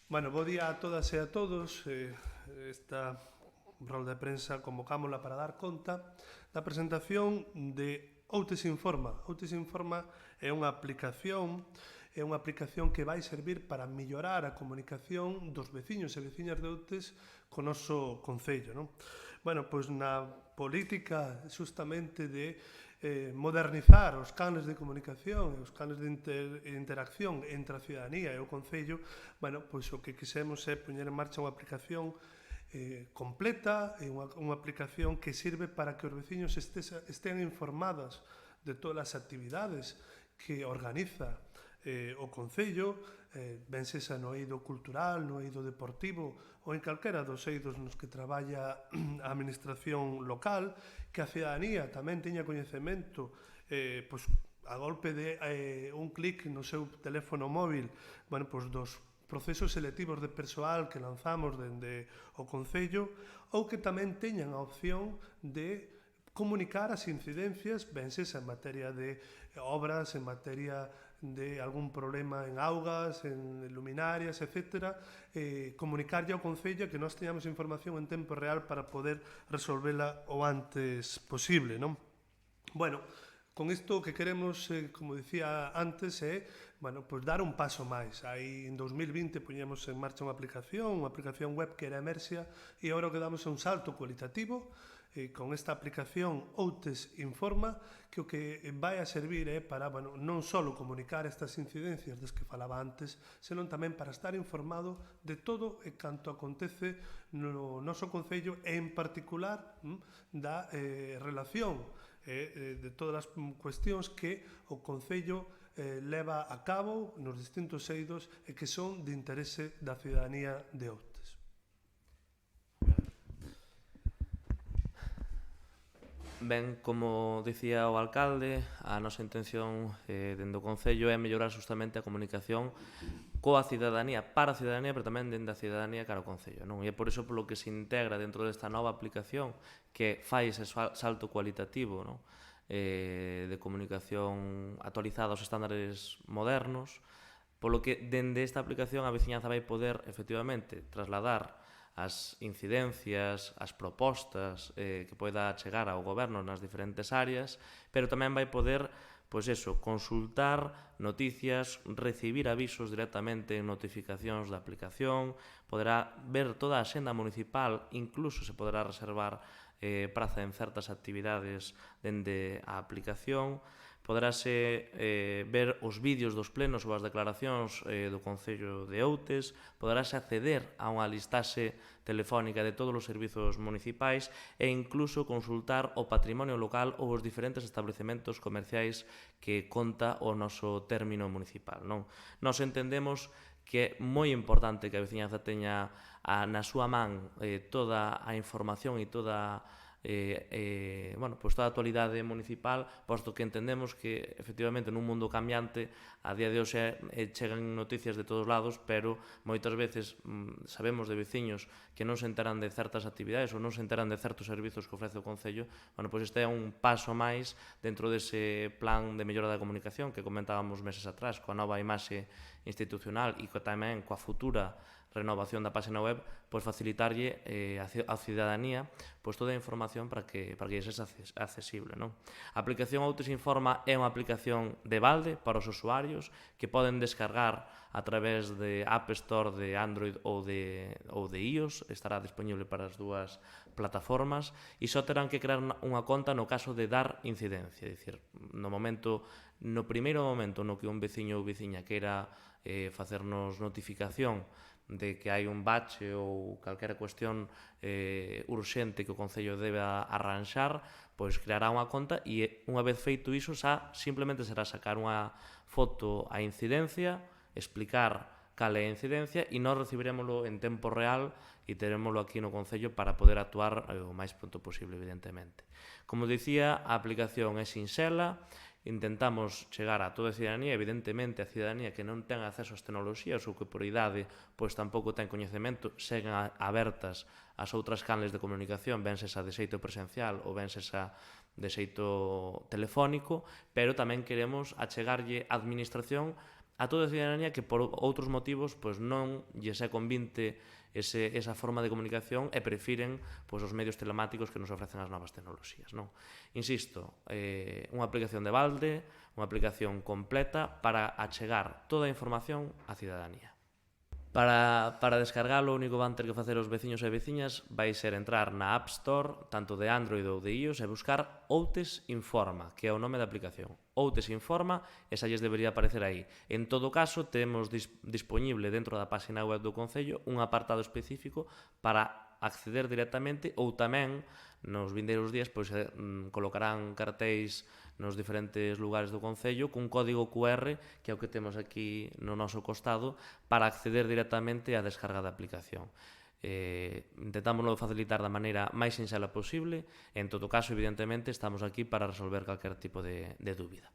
Bueno, bo día a todas e a todos. Esta rolda de prensa convocámola para dar conta da presentación de Outes Informa. Outes Informa é unha aplicación que vai servir para mellorar a comunicación dos veciños e veciñas de Outes co noso concello, non? Bueno, pois na política justamente de modernizar os canles de comunicación e os canles de interacción entre a ciudadanía e o Concello, bueno, pois o que quisemos é poñer en marcha unha aplicación completa e unha aplicación que sirve para que os veciños estean informadas de todas as actividades que organiza o Concello, ben sexa no eido cultural, no eido deportivo ou en calquera dos eidos nos que traballa a administración local, que a ciudadanía tamén teña coñecemento pois, a golpe de un clic no seu teléfono móvil, bueno, pois dos procesos selectivos de persoal que lanzamos dende o Concello, ou que tamén teñan a opción de comunicar as incidencias, ben sexa en materia de obras, en materia de algún problema en augas, en luminarias, etc., comunicarlle ao Concello que nós teñamos información en tempo real para poder resolvela o antes posible, non? Bueno, con isto o que queremos, como dicía antes, é pues dar un paso máis. Aí en 2020 poñemos en marcha unha aplicación web que era Emersia, e agora o que damos é un salto cualitativo con esta aplicación Outes Informa, que o que vai a servir é para non só comunicar estas incidencias das que falaba antes, senón tamén para estar informado de todo e canto acontece no noso Concello, e en particular da relación de todas as cuestións que o Concello leva a cabo nos distintos eidos e que son de interese da ciudadanía de Outes. Ben, como dicía o alcalde, a nosa intención dende o Concello é mellorar justamente a comunicación coa cidadanía, para a cidadanía, pero tamén dende a cidadanía cara ao Concello, non? E é por iso polo que se integra dentro desta nova aplicación que fai ese salto cualitativo, non? De comunicación actualizada aos estándares modernos, polo que dende esta aplicación a veciñanza vai poder efectivamente trasladar as incidencias, as propostas que poida chegar ao goberno nas diferentes áreas, pero tamén vai poder, pois eso, consultar noticias, recibir avisos directamente en notificacións da aplicación, poderá ver toda a axenda municipal, incluso se poderá reservar praza en certas actividades dende a aplicación, poderase ver os vídeos dos plenos ou as declaracións do Concello de Outes, poderase acceder a unha listaxe telefónica de todos os servizos municipais e incluso consultar o patrimonio local ou os diferentes establecementos comerciais que conta o noso término municipal, non? Nós entendemos que é moi importante que a veciñanza teña na súa man toda a información e toda toda a actualidade municipal, posto que entendemos que efectivamente nun mundo cambiante a día de hoxe chegan noticias de todos lados, pero moitas veces sabemos de veciños que non se enteran de certas actividades ou non se enteran de certos servizos que ofrece o Concello. Pois este é un paso máis dentro dese plan de mellora da comunicación que comentábamos meses atrás, coa nova imaxe institucional e tamén coa futura renovación da página web, pois facilitarlle á cidadanía pois toda a información para que lle sexa accesible, non? A aplicación Outes Informa é unha aplicación de balde para os usuarios que poden descargar a través de App Store de Android ou de iOS, estará disponible para as dúas plataformas, e só terán que crear unha conta no caso de dar incidencia, é dicir, no primeiro momento no que un veciño ou veciña queira facernos notificación de que hai un bache ou calquera cuestión urxente que o Concello debe arranxar, pois creará unha conta e unha vez feito iso simplemente será sacar unha foto á incidencia, explicar cal é a incidencia e nós recibiremoslo en tempo real e terémoslo aquí no Concello para poder actuar o máis pronto posible, evidentemente. Como dicía, a aplicación é sinxela, intentamos chegar a toda a cidadanía, evidentemente a cidadanía que non ten acceso ás tecnoloxías ou que por idade pois tampouco ten coñecemento, seguen abertas as outras canles de comunicación, ben sexa de xeito presencial ou ben sexa de xeito telefónico, pero tamén queremos achegarlle a administración a toda a cidadanía que por outros motivos pois non lles é convinte esa forma de comunicación e prefiren pois, os medios telemáticos que nos ofrecen as novas tecnoloxías. Non? Insisto, unha aplicación de balde, unha aplicación completa para achegar toda a información á cidadanía. Para descargalo, o único que van ter que facer os veciños e veciñas vai ser entrar na App Store, tanto de Android ou de iOS, e buscar Outes Informa, que é o nome da aplicación. Outes Informa, esa lles debería aparecer aí. En todo caso, temos dispoñible dentro da página web do Concello un apartado específico para acceder directamente ou tamén nos vindeiros días pois, colocarán cartéis nos diferentes lugares do Concello cun código QR que é o que temos aquí no noso costado para acceder directamente á descarga da aplicación. Intentámoslo facilitar da maneira máis sinxela posible e en todo caso, evidentemente, estamos aquí para resolver calquer tipo de dúbida.